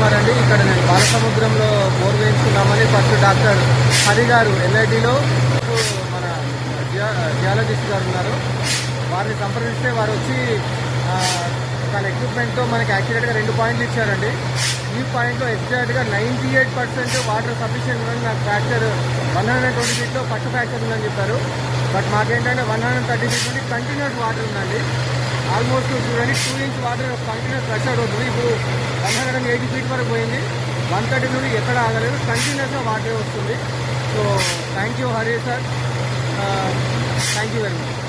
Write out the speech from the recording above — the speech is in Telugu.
కుమార్ అండి. ఇక్కడ నేను బాలసముద్రంలో బోర్ వేయించుకున్నామని ఫస్ట్ డాక్టర్ హరి గారు ఎల్ఐడిలో మన జియాలజిస్ట్ గారు ఉన్నారు. వారిని సంప్రదిస్తే వారు వచ్చి తన ఎక్విప్మెంట్తో మనకి యాక్యురేట్గా 2 పాయింట్లు ఇచ్చారండి. ఈ పాయింట్లో ఎగ్జాక్ట్గా 98% వాటర్ సఫిషియెంట్ ఉందని నాకు ఫ్రాక్చర్ 120 ఫీట్లో ఫస్ట్ ఫ్రాక్చర్ ఉందని చెప్పారు. బట్ మాకేంటంటే 130 ఫీట్ నుండి కంటిన్యూస్ వాటర్ ఉందండి. ఆల్మోస్ట్ చూడండి 2 inch water continuous flush out అవుతుంది. ఇప్పుడు 180 ఫీట్ వరకు పోయింది. 130 నుండి ఎక్కడ ఆగలేదు, కంటిన్యూస్గా వాటర్ వస్తుంది. So thank you Hari sir, thank you very much.